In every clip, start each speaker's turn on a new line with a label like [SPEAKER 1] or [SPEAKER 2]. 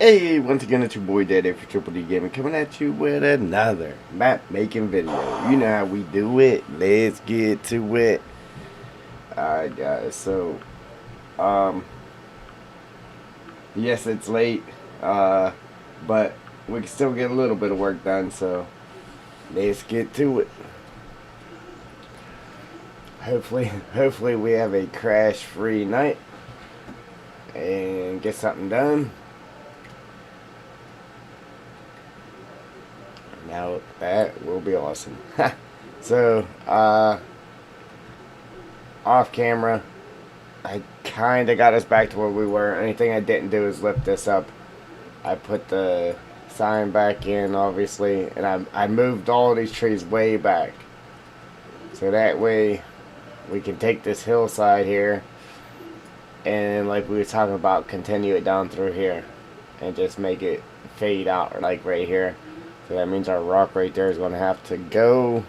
[SPEAKER 1] Hey, once again, it's your boy Daddy for Triple D Gaming coming at you with another map making video. You know how we do it. Let's get to it. Alright, guys. So, um, yes, it's late, but we can still get a little bit of work done. So, let's get to it. Hopefully, we have a crash-free night and get something done. Now that will be awesome. So, off camera, I kind of got us back to where we were. Anything I didn't do is lift this up. I put the sign back in, obviously, and I moved all these trees way back. So that way we can take this hillside here and, like we were talking about, continue it down through here and just make it fade out, like right here. So that means our rock right there is going to have to go.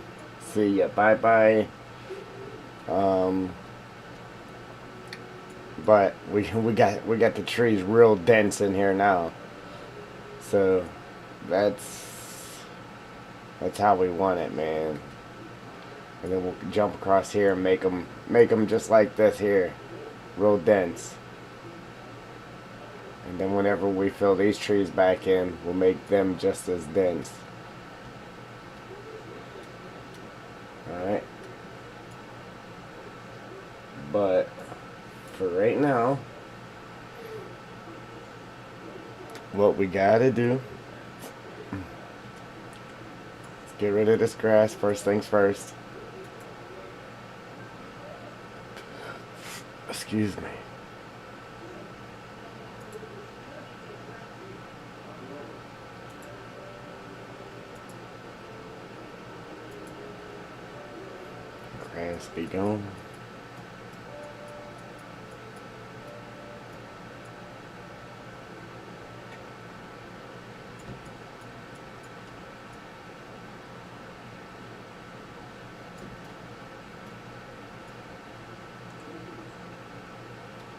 [SPEAKER 1] See ya, bye bye. But we got the trees real dense in here now. So that's how we want it, man. And then we'll jump across here and make them just like this here, real dense. And then whenever we fill these trees back in, we'll make them just as dense. Alright. But for right now, what we gotta do is get rid of this grass first things first. Excuse me. Grass be gone.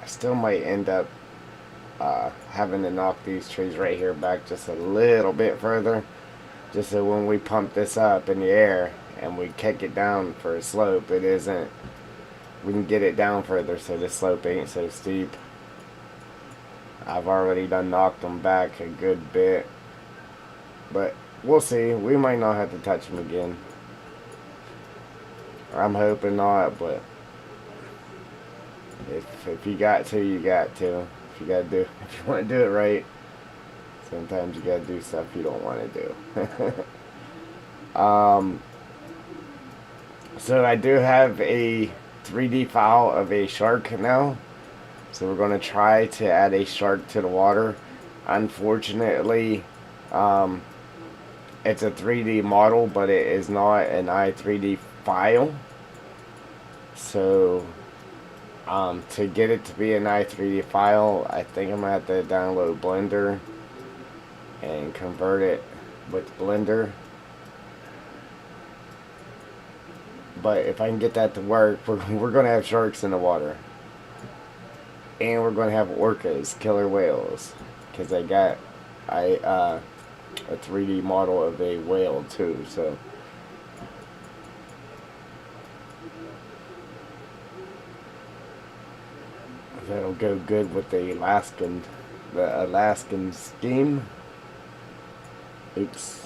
[SPEAKER 1] I still might end up having to knock these trees right here back just a little bit further, just so when we pump this up in the air and we kick it down for a slope, we can get it down further so the slope ain't so steep. I've already done knocked them back a good bit, but we'll see. We might not have to touch them again. I'm hoping not, but if you got to, you got to. If you want to do it right, sometimes you gotta do stuff you don't want to do. So I do have a 3D file of a shark now. So we're going to try to add a shark to the water. Unfortunately, it's a 3D model, but it is not an i3D file. So to get it to be an i3D file, I think I'm going to have to download Blender and convert it with Blender. But if I can get that to work, we're going to have sharks in the water. And we're going to have orcas, killer whales. Because I got a 3D model of a whale too, so. That'll go good with the Alaskan scheme. Oops.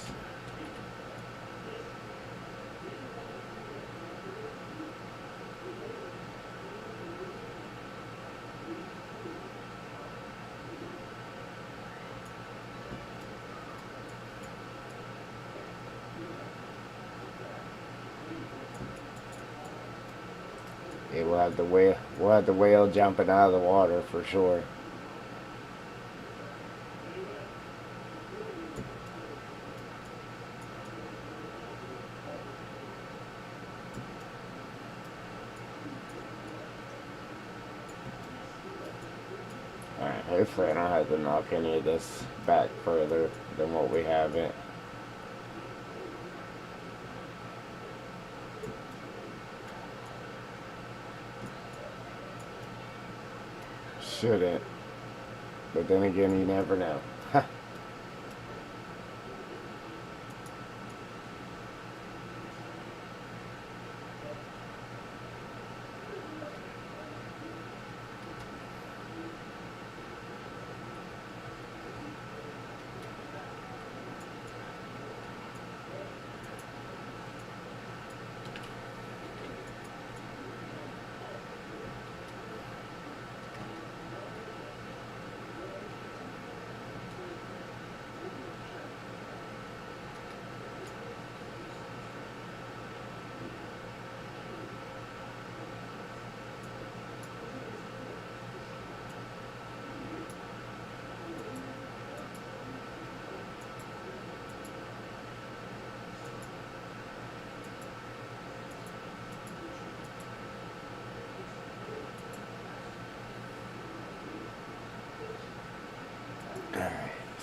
[SPEAKER 1] Yeah, we'll have the whale jumping out of the water for sure. Alright, hopefully I don't have to knock any of this back further than what we have it. Shouldn't. But then again, you never know.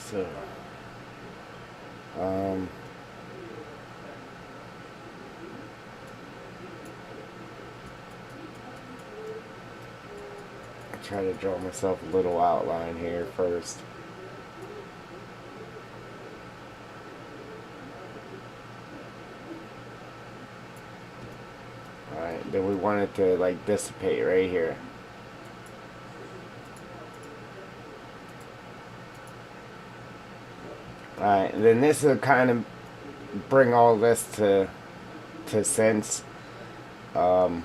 [SPEAKER 1] So, um, I try to draw myself a little outline here first. Alright, then we want it to like dissipate right here. Alright, and then this will kind of bring all this to sense. Um,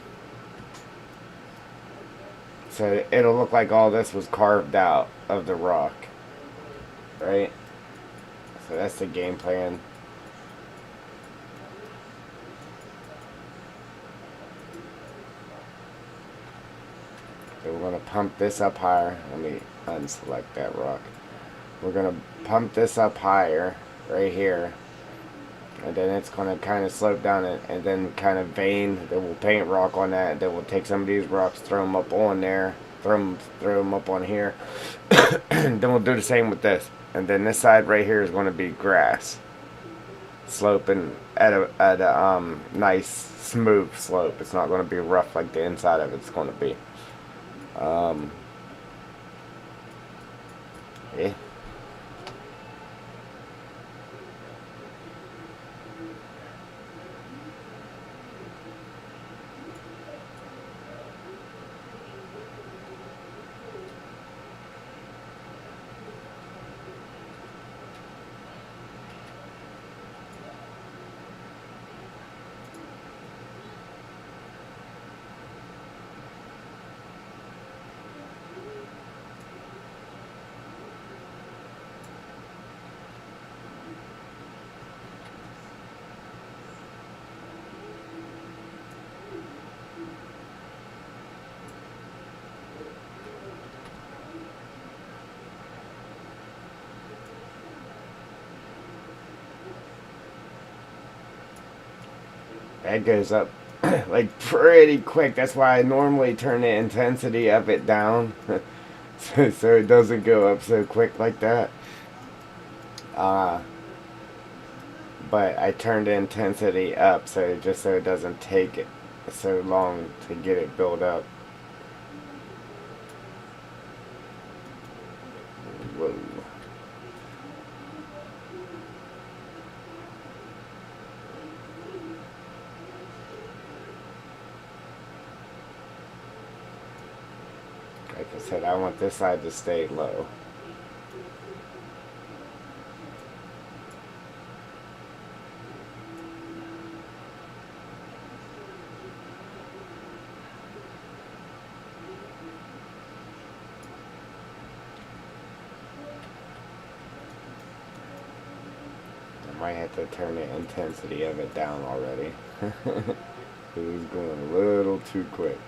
[SPEAKER 1] so it'll look like all this was carved out of the rock. Right? So that's the game plan. So we're going to pump this up higher. Let me unselect that rock. We're going to pump this up higher right here. And then it's going to kind of slope down and then kind of vein. Then we'll paint rock on that. Then we'll take some of these rocks, throw them up on there. Throw them up on here. Then we'll do the same with this. And then this side right here is going to be grass. Sloping at a nice smooth slope. It's not going to be rough like the inside of it's going to be. Yeah. That goes up like pretty quick. That's why I normally turn the intensity of it down so it doesn't go up so quick like that. Uh, but I turned the intensity up so it doesn't take it so long to get it built up. Whoa. Like I said, I want this side to stay low. I might have to turn the intensity of it down already. It was going a little too quick.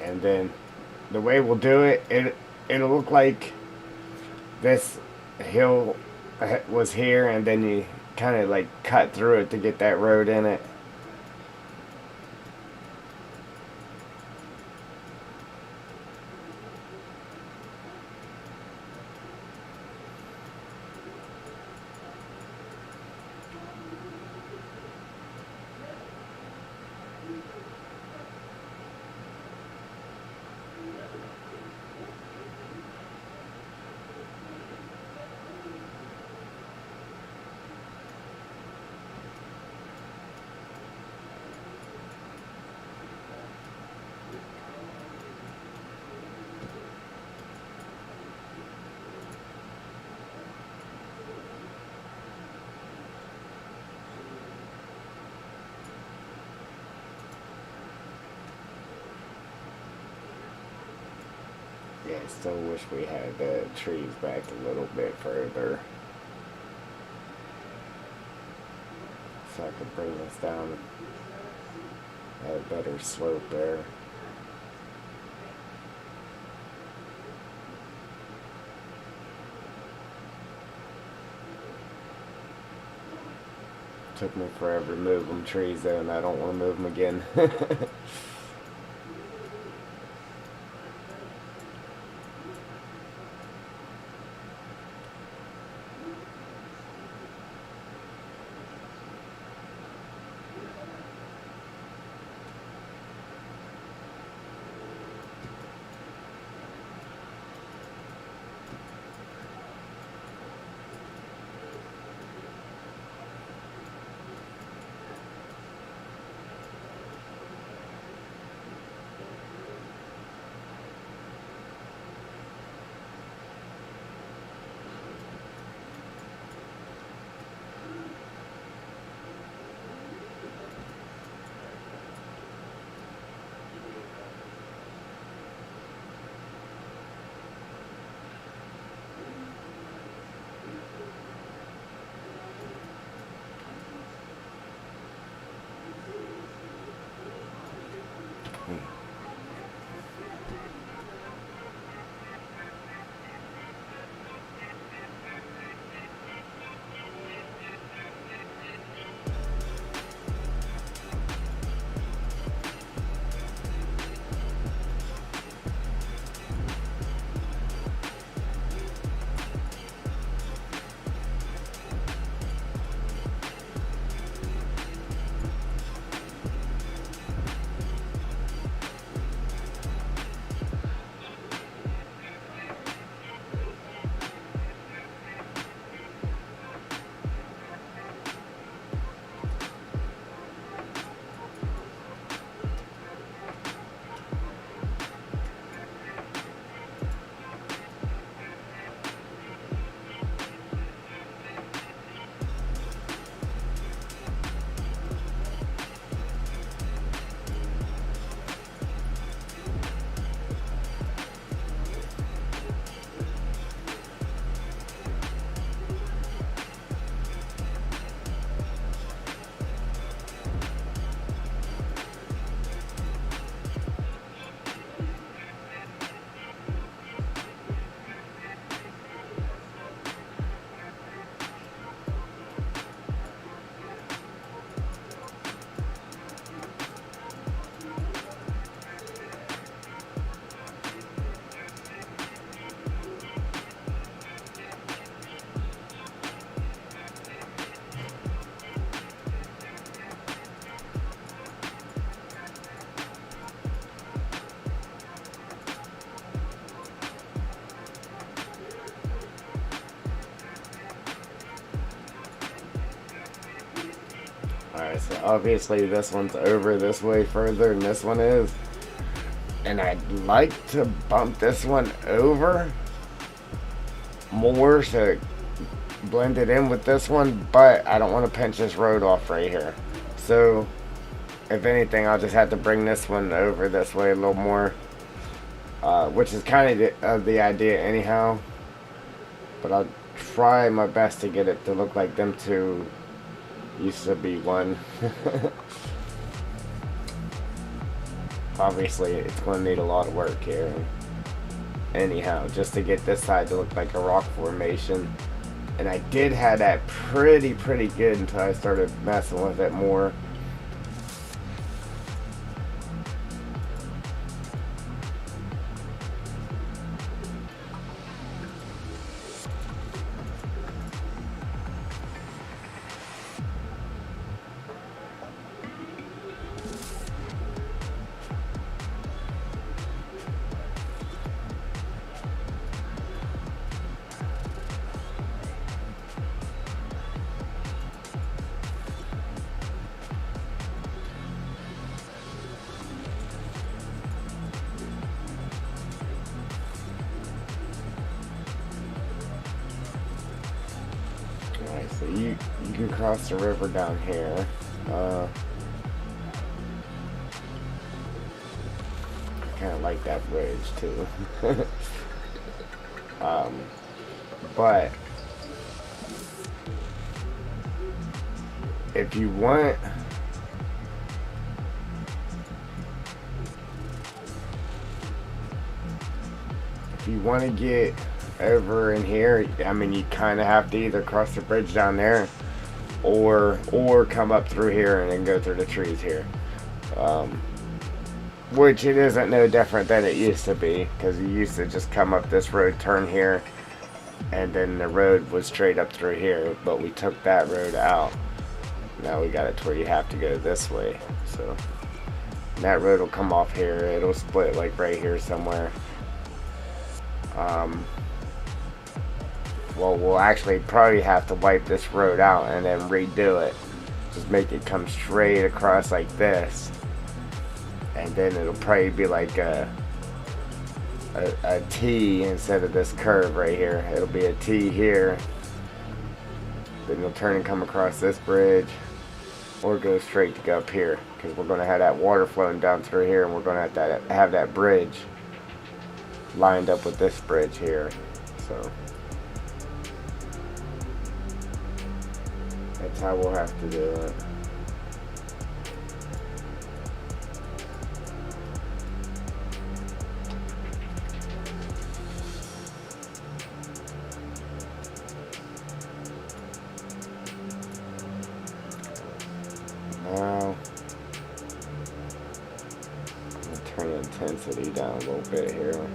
[SPEAKER 1] And then the way we'll do it'll look like this hill was here and then you kind of like cut through it to get that road in it. Yeah, I still wish we had the trees back a little bit further. So I could bring this down at a better slope there. Took me forever to move them trees though, and I don't want to move them again. Alright, so obviously this one's over this way further than this one is. And I'd like to bump this one over more to blend it in with this one, but I don't want to pinch this road off right here. So, if anything, I'll just have to bring this one over this way a little more. Which is kind of the idea anyhow. But I'll try my best to get it to look like them two used to be one. Obviously, it's going to need a lot of work here. Anyhow, just to get this side to look like a rock formation. And I did have that pretty good until I started messing with it more. So you can cross the river down here. I kind of like that bridge too. But if you want, to get over in here, I mean, you kind of have to either cross the bridge down there or come up through here and then go through the trees here. Which it isn't no different than it used to be, because you used to just come up this road, turn here, and then the road was straight up through here, but we took that road out. Now we got it to where you have to go this way. So that road will come off here. It'll split like right here somewhere. Well, we'll actually probably have to wipe this road out and then redo it. Just make it come straight across like this. And then it'll probably be like a T instead of this curve right here. It'll be a T here. Then you'll turn and come across this bridge. Or go straight to go up here. Because we're going to have that water flowing down through here. And we're going to have that bridge lined up with this bridge here. So that's how we'll have to do it. Now, I'm going to turn the intensity down a little bit here.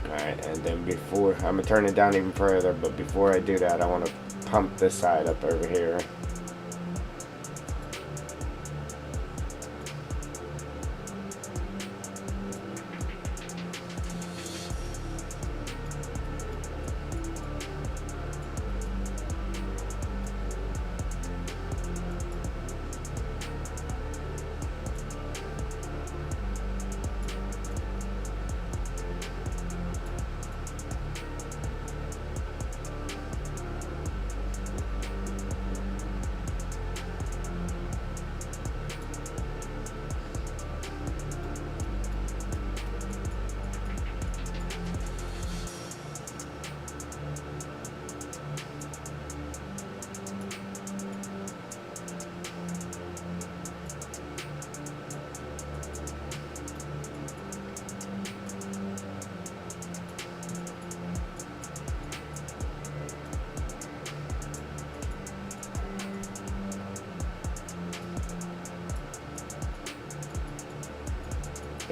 [SPEAKER 1] Alright, and then before, I'm going to turn it down even further, but before I do that, I want to pump this side up over here.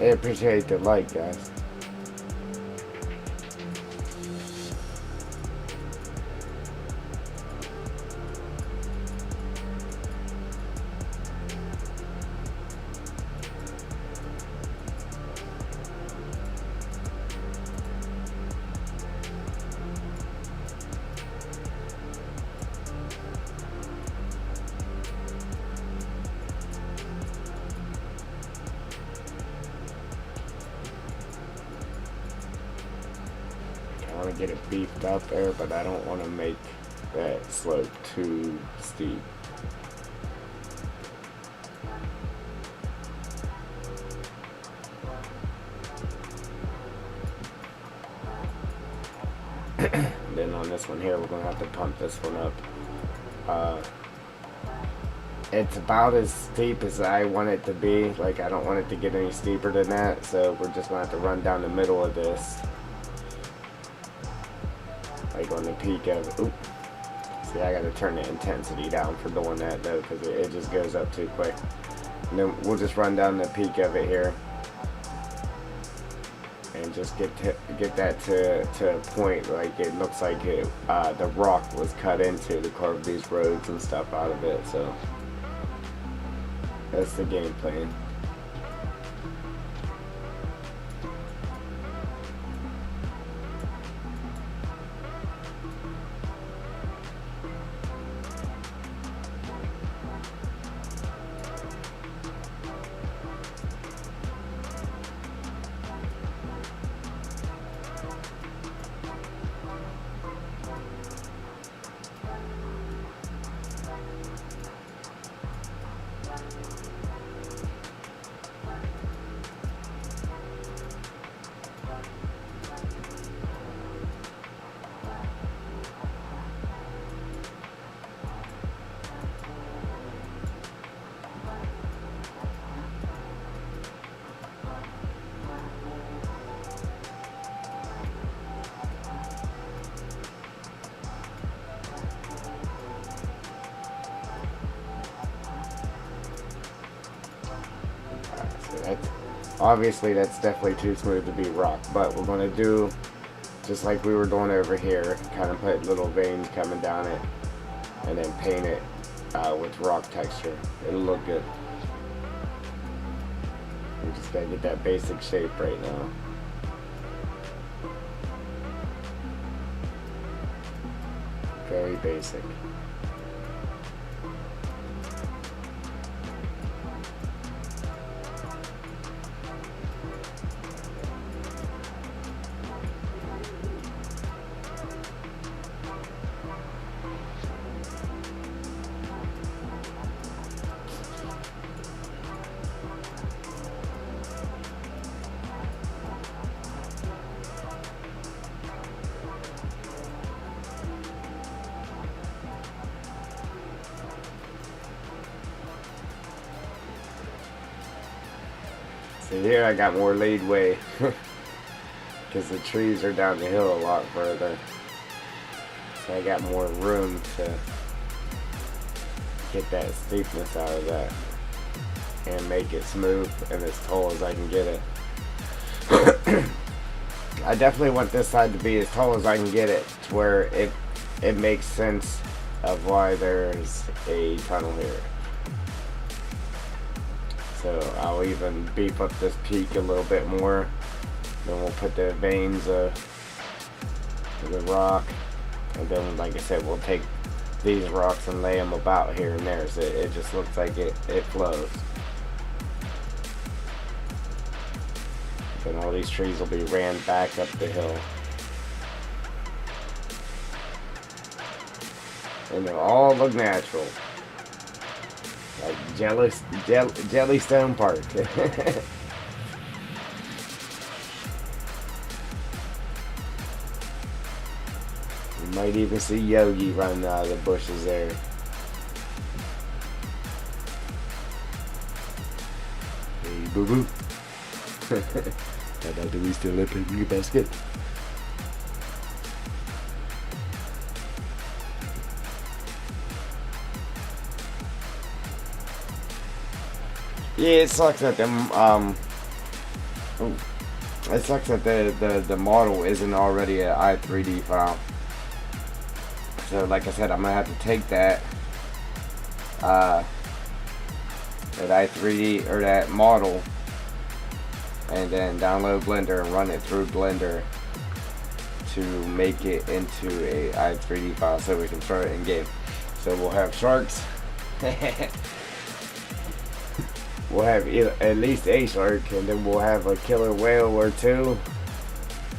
[SPEAKER 1] I appreciate the like, guys. I want to get it beefed up there, but I don't want to make that slope too steep. Then on this one here, we're going to have to pump this one up. It's about as steep as I want it to be. Like, I don't want it to get any steeper than that, so we're just going to have to run down the middle of this. Like on the peak of, oop. See, I gotta turn the intensity down for doing that though, because it just goes up too quick. And then we'll just run down the peak of it here, and just get that to a point like it looks like the rock was cut into to carve these roads and stuff out of it. So that's the game plan. Obviously, that's definitely too smooth to be rock, but we're going to do just like we were doing over here, kind of put little veins coming down it, and then paint it with rock texture. It'll look good. We just gotta get that basic shape right now. Very basic. See here I got more leadway because the trees are down the hill a lot further. So I got more room to get that steepness out of that and make it smooth and as tall as I can get it. I definitely want this side to be as tall as I can get it to where it makes sense of why there's a tunnel here. So I'll even beef up this peak a little bit more. Then we'll put the veins of the rock. And then, like I said, we'll take these rocks and lay them about here and there. So it just looks like it flows. Then all these trees will be ran back up the hill. And they'll all look natural. Like Jellystone Park. You might even see Yogi running out of the bushes there. Hey, boo boo. How about do we still up in your basket? Yeah, it sucks that it sucks that the model isn't already an i3D file. So like I said, I'm gonna have to take that i3D or that model and then download Blender and run it through Blender to make it into a i3D file so we can throw it in game. So we'll have sharks. We'll have at least a shark, and then we'll have a killer whale or two.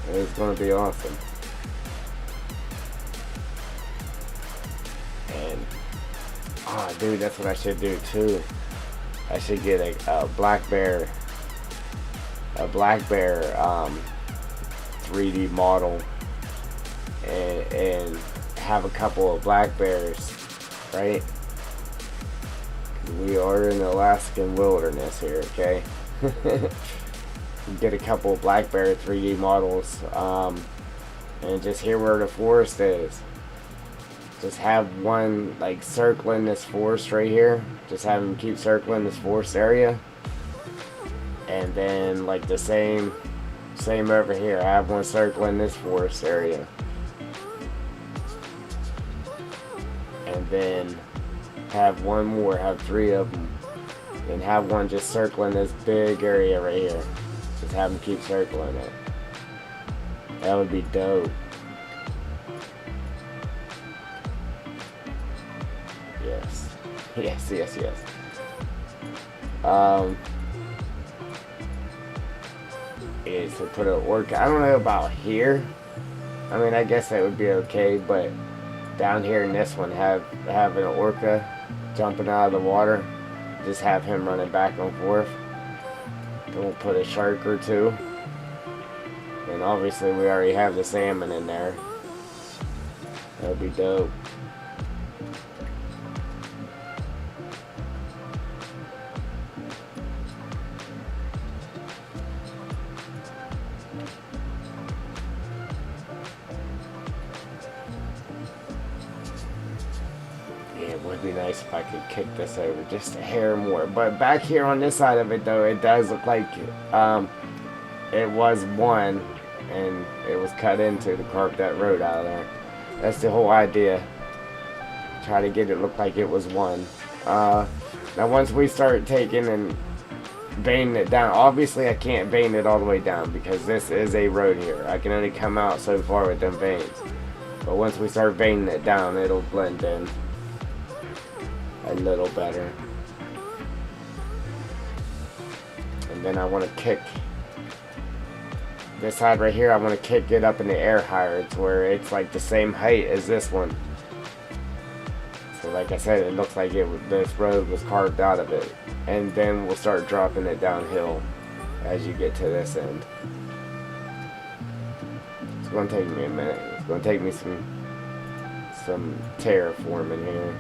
[SPEAKER 1] And it's going to be awesome. And, dude, that's what I should do too. I should get a black bear 3D model, and have a couple of black bears, right? We are in the Alaskan wilderness here, okay? Get a couple of black bear 3D models, and just hear where the forest is. Just have one like circling this forest right here. Just have them keep circling this forest area, and then like the same over here. I have one circling this forest area, and then have one more, have three of them, and have one just circling this big area right here. Just have them keep circling it. That would be dope. Yes. Yes. Is to put an orca. I don't know about here. I mean, I guess that would be okay, but down here in this one, have an orca jumping out of the water. Just have him running back and forth. Then we'll put a shark or two. And obviously we already have the salmon in there. That would be dope. It'd be nice if I could kick this over just a hair more. But back here on this side of it, though, it does look like it was one, and it was cut into to carve that road out of there. That's the whole idea. Try to get it look like it was one. Now once we start taking and veining it down, obviously I can't vein it all the way down because this is a road here. I can only come out so far with them veins. But once we start veining it down, it'll blend in a little better. And then I want to kick this side right here. I want to kick it up in the air higher to where it's like the same height as this one. So like I said, it looks like this road was carved out of it. And then we'll start dropping it downhill as you get to this end. It's going to take me a minute. It's going to take me some terraforming here.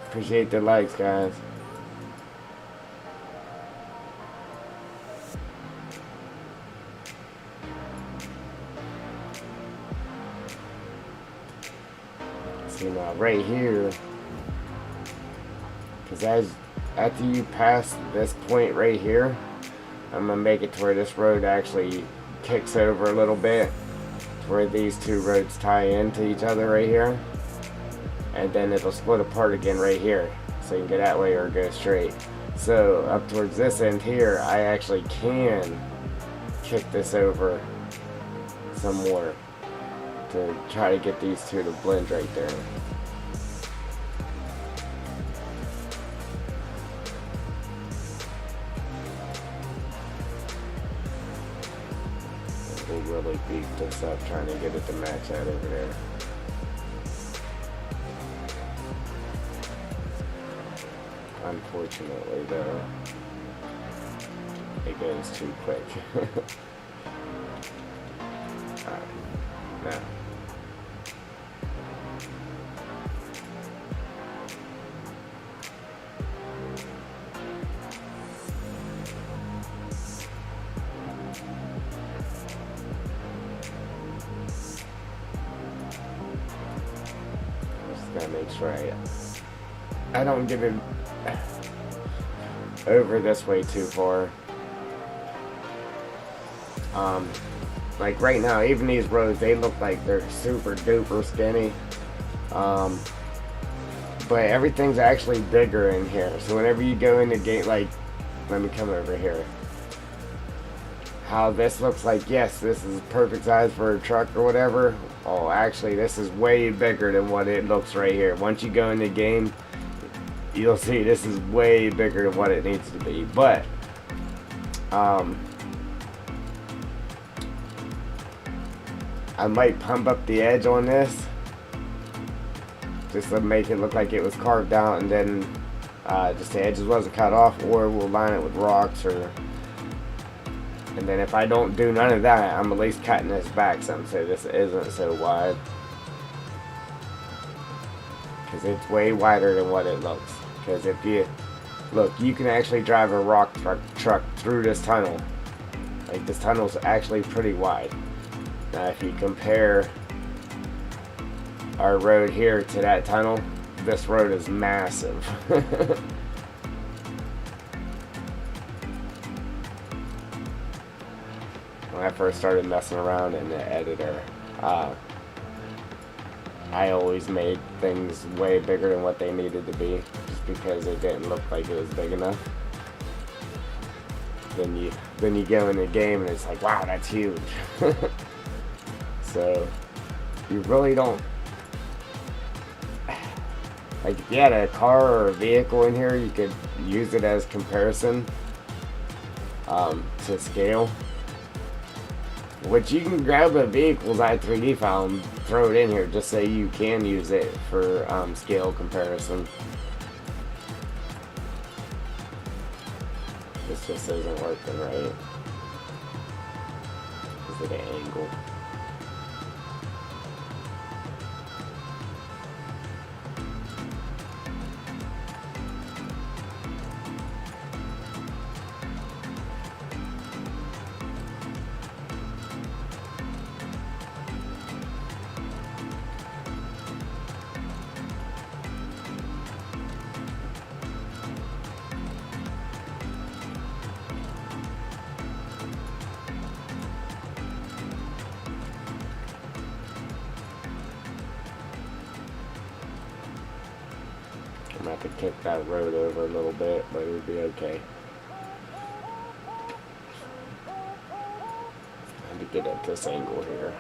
[SPEAKER 1] Appreciate the likes, guys. See now, right here, because after you pass this point right here, I'm gonna make it to where this road actually kicks over a little bit, to where these two roads tie into each other right here. And then it'll split apart again right here, so you can go that way or go straight. So up towards this end here, I actually can kick this over some more to try to get these two to blend right there. We'll really beef this up, trying to get it to match that over there. Unfortunately, though, it goes too quick. Alright, now. Just gotta make sure I don't get it over this way too far. Like right now, even these roads, they look like they're super duper skinny. But everything's actually bigger in here. So whenever you go in the gate, like, let me come over here. How this looks like, yes, this is perfect size for a truck or whatever. Oh, actually, this is way bigger than what it looks right here. Once you go in the game, you'll see this is way bigger than what it needs to be. But I might pump up the edge on this just to make it look like it was carved out, and then just the edges wasn't cut off, or we'll line it with rocks, or and then if I don't do none of that, I'm at least cutting this back some so this isn't so wide, because it's way wider than what it looks. Because if you look, you can actually drive a rock truck through this tunnel. Like, this tunnel's actually pretty wide. Now if you compare our road here to that tunnel, this road is massive. When I first started messing around in the editor, I always made things way bigger than what they needed to be, just because it didn't look like it was big enough. Then you go in the game and it's like, wow, that's huge. So you really don't, like, if you had a car or a vehicle in here, you could use it as comparison to scale. Which you can grab a vehicle's i3D file and throw it in here just so you can use it for scale comparison. This just isn't working right. Is it an angle? have to kick that road over a little bit, but it would be okay. I had to get at this angle here.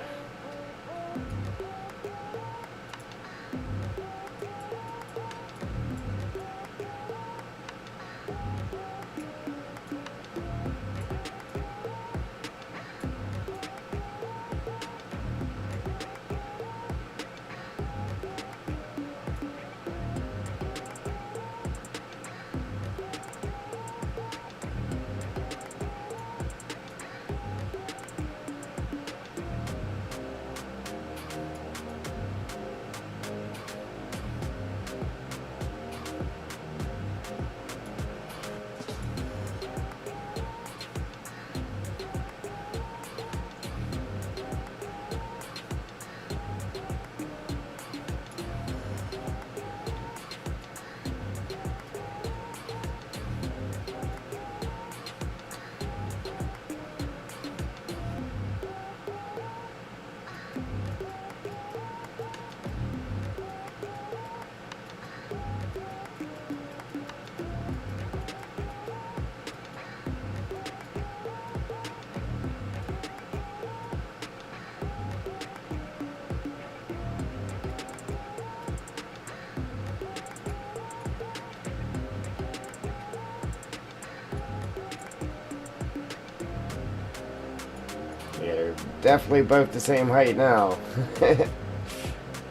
[SPEAKER 1] Yeah, they're definitely both the same height now.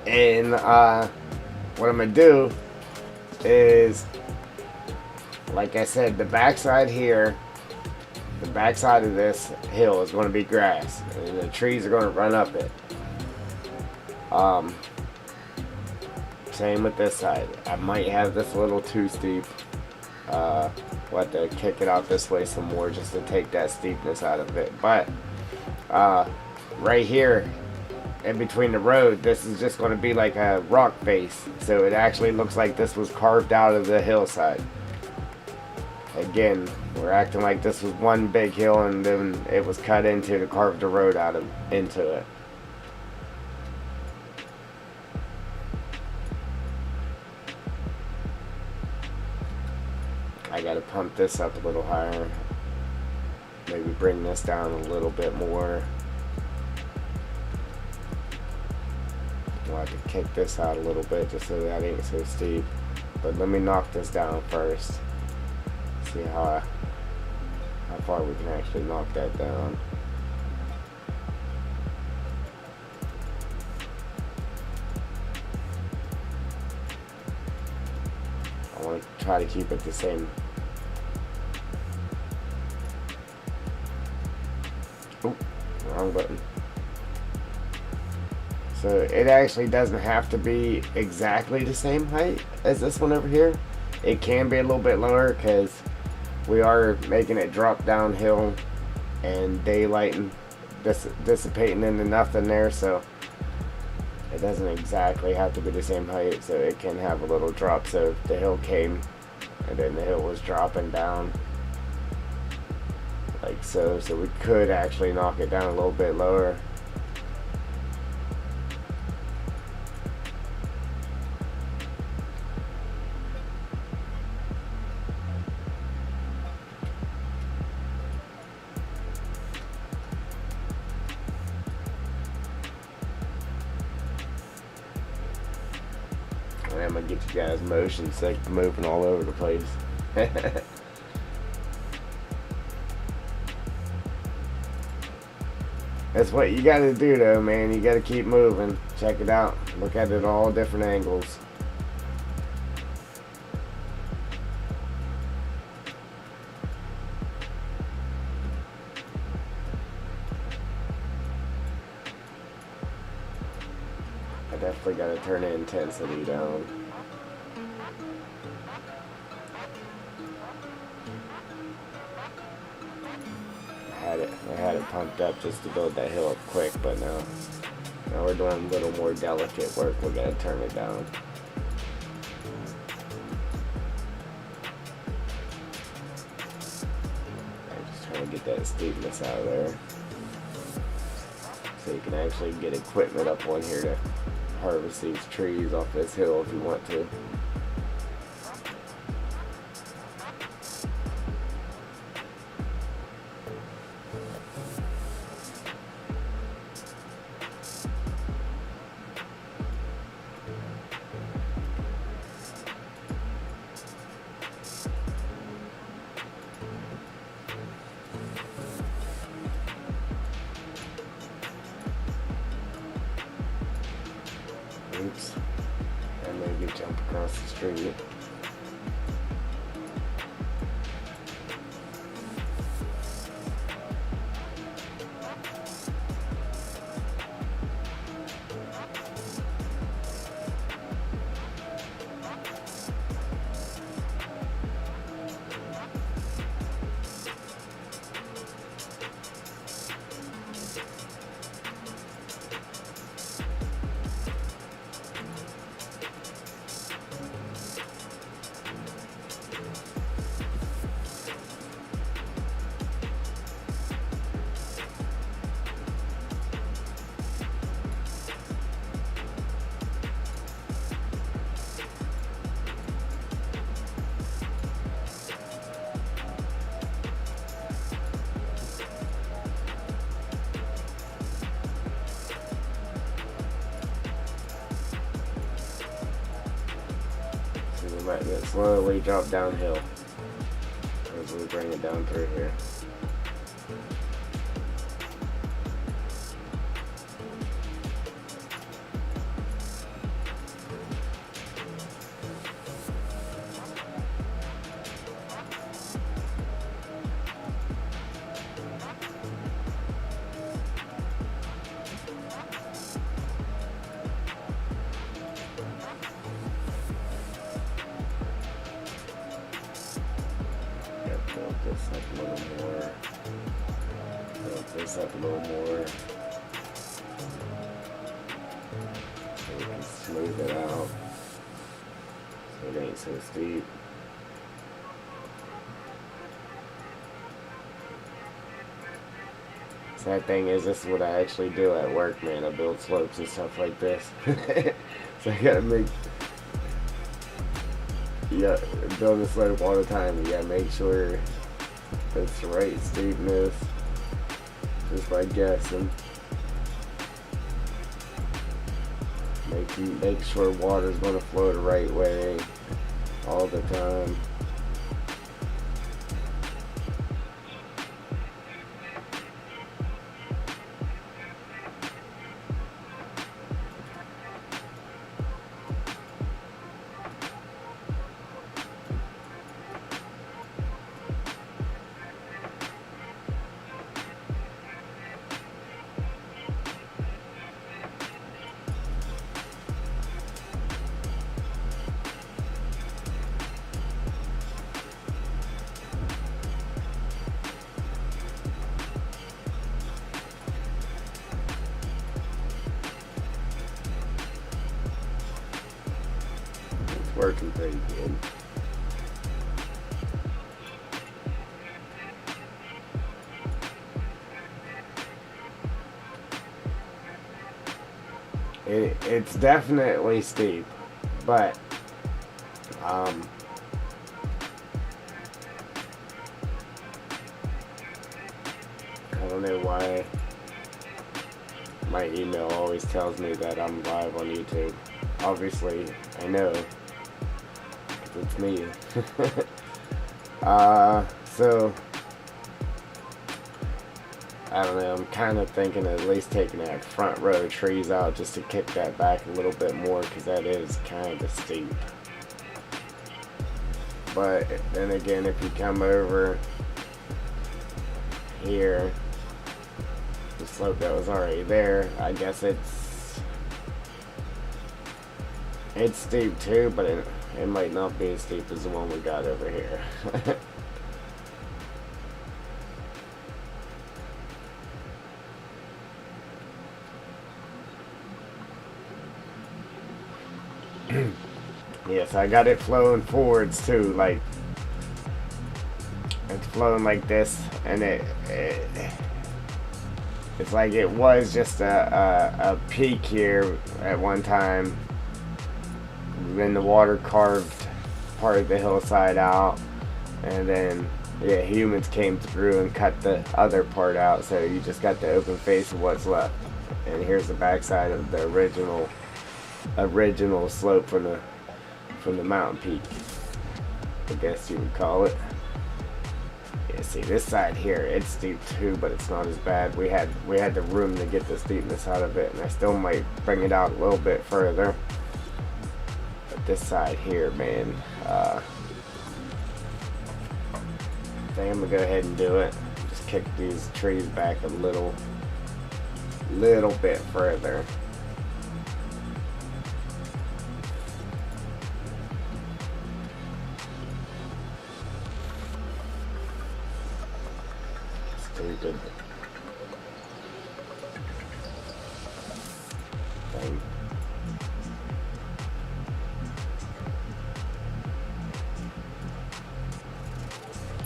[SPEAKER 1] And what I'm gonna do is, like I said, the backside here, the backside of this hill is going to be grass, and the trees are going to run up it. Same with this side. I might have this a little too steep. We'll have to kick it out this way some more just to take that steepness out of it. But right here in between the road, this is just going to be like a rock face, so it actually looks like this was carved out of the hillside. Again, we're acting like this was one big hill and then it was cut into to carve the road out of into it. I gotta pump this up a little higher. Maybe bring this down a little bit more. We'll have to kick this out a little bit just so that ain't so steep. But let me knock this down first. See how far we can actually knock that down. I want to try to keep it the same. Oop, wrong button. So it actually doesn't have to be exactly the same height as this one over here. It can be a little bit lower because we are making it drop downhill and daylighting, dissipating into nothing there, so it doesn't exactly have to be the same height. So it can have a little drop. So if the hill came and then the hill was dropping down like so, so we could actually knock it down a little bit lower. I'm gonna get you guys motion sick, moving all over the place. That's what you gotta do though, man. You gotta keep moving. Check it out. Look at it all different angles. I definitely gotta turn the intensity down. I had it pumped up just to build that hill up quick, but now we're doing a little more delicate work. We gotta turn it down. I'm just trying to get that steepness out of there, so you can actually get equipment up on here to harvest these trees off this hill if you want to. letting it slowly drop downhill as we bring it down through here. Build this up a little more. Build this up a little more. So we can smooth it out. So it ain't so steep. Sad thing is, this is what I actually do at work, man. I build slopes and stuff like this. So I gotta make, yeah, build a slope all the time. You gotta make sure it's the right steepness, just by guessing. Make sure water's gonna flow the right way all the time. Working pretty good. It's definitely steep, but I don't know why my email always tells me that I'm live on YouTube. Obviously, I know. It's me. So I don't know, I'm kind of thinking of at least taking that front row of trees out just to kick that back a little bit more, because that is kind of steep. But then again, if you come over here, the slope that was already there, I guess it's steep too, but it might not be as steep as the one we got over here. Yes, I got it flowing forwards too, like it's flowing like this, and it's like it was just a peak here at one time. Then the water carved part of the hillside out, and then yeah, humans came through and cut the other part out, so you just got the open face of what's left. And here's the backside of the original slope from the mountain peak, I guess you would call it. Yeah, see this side here, it's steep too, but it's not as bad. We had the room to get the steepness out of it, and I still might bring it out a little bit further. But this side here, man, I think I'm gonna go ahead and do it. Just kick these trees back a little bit further. Stupid thing.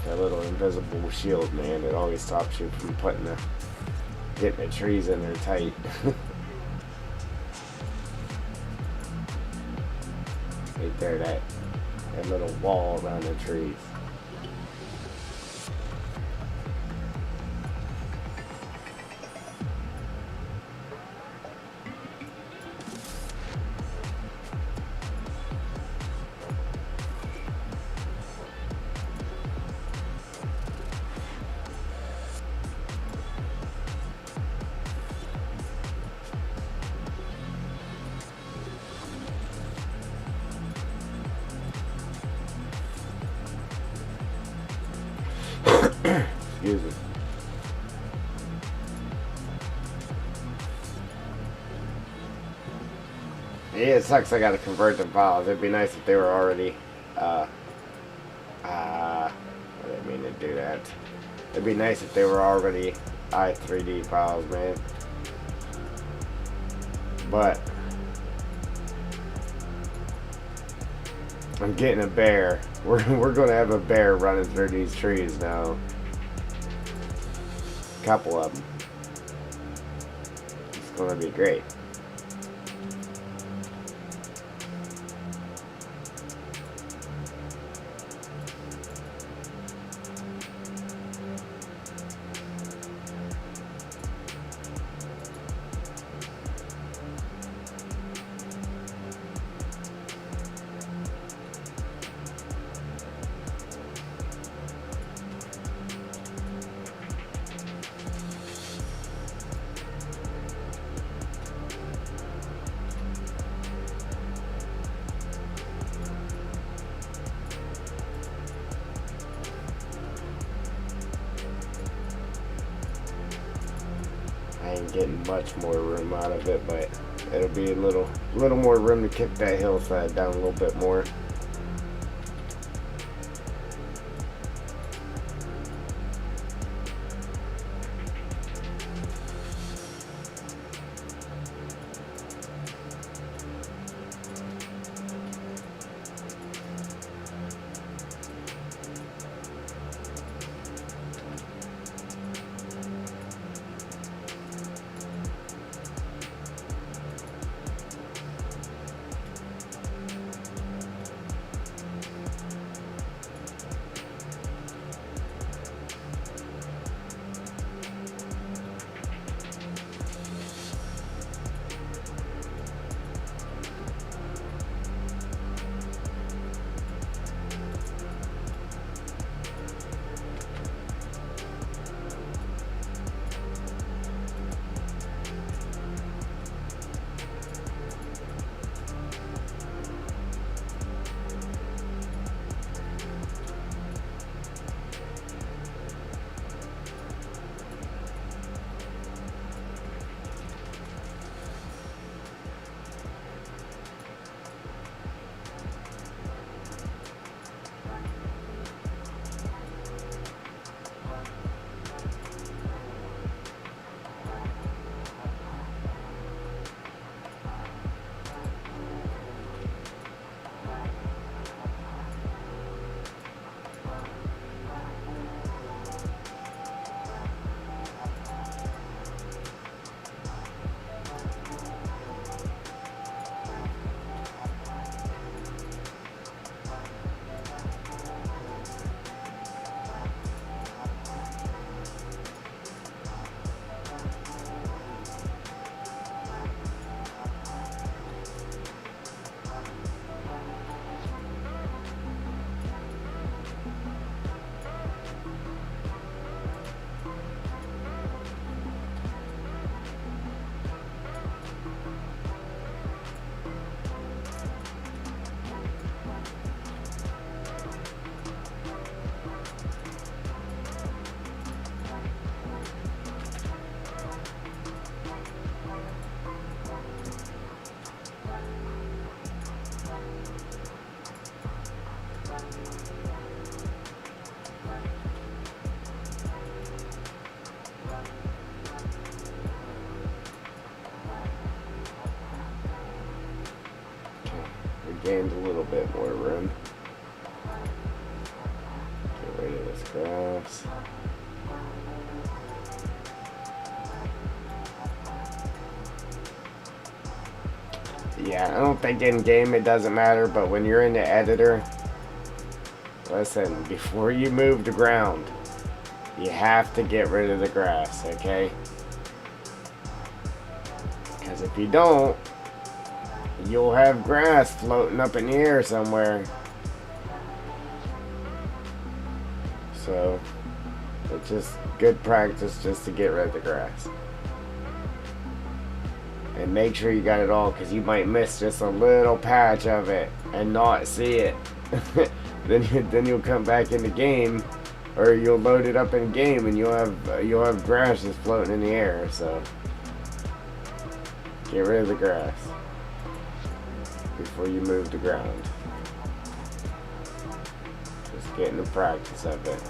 [SPEAKER 1] That little invisible shield, man, it always stops you from getting the trees in there tight. Right there, that little wall around the trees. Excuse me. Yeah, it sucks I gotta convert the files. It'd be nice if they were already, I didn't mean to do that. It'd be nice if they were already i3D files, man. But I'm getting a bear. We're gonna have a bear running through these trees now. Couple of them. It's gonna be great. I ain't getting much more room out of it, but it'll be a little more room to kick that hillside down a little bit more. Gained a little bit more room. Get rid of this grass. Yeah, I don't think in game it doesn't matter, but when you're in the editor, listen, before you move the ground, you have to get rid of the grass, okay? Because if you don't, you'll have grass floating up in the air somewhere. So, it's just good practice just to get rid of the grass. And make sure you got it all, because you might miss just a little patch of it and not see it. Then you'll come back in the game or you'll load it up in game and you'll have grass just floating in the air. So get rid of the grass before you move the ground. Just getting the practice of it.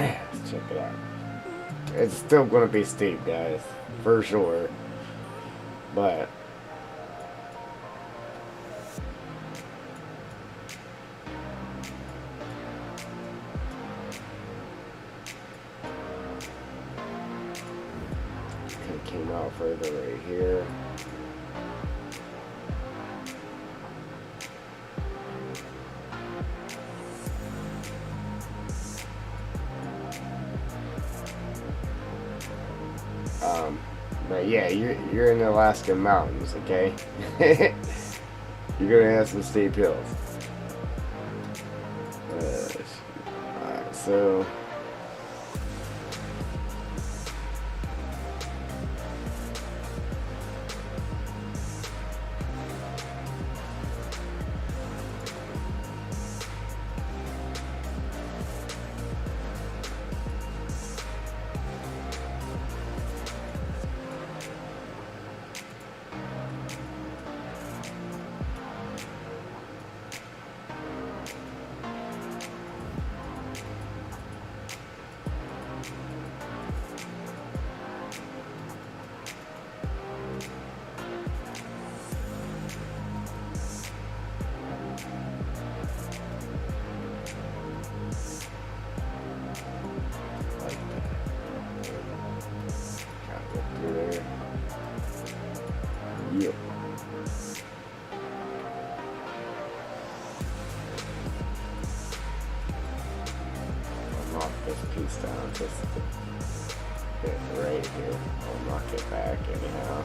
[SPEAKER 1] Let's check it out. It's still gonna be steep, guys, for sure. But it came out further right here. But yeah, you're in the Alaskan mountains, okay? You're gonna have some steep hills. Alright, so yep. I'll knock this piece down just a bit right here. I'll knock it back anyhow.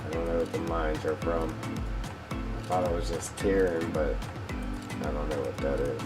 [SPEAKER 1] I don't know what the mines are from. I thought it was just tearing, but I don't know what that is.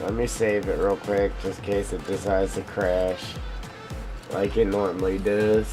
[SPEAKER 1] Let me save it real quick, just in case it decides to crash like it normally does.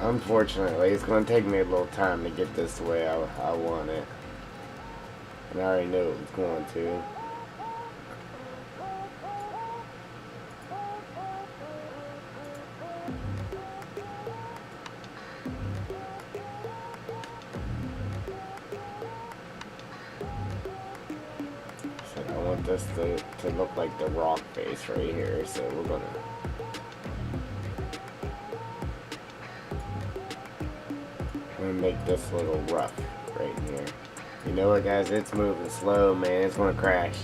[SPEAKER 1] Unfortunately, it's going to take me a little time to get this the way I want it. And I already knew it was going to. So I want this to look like the rock face right here, so we're going to... I'm gonna make this a little rough right here. You know what, guys? It's moving slow, man. It's gonna crash.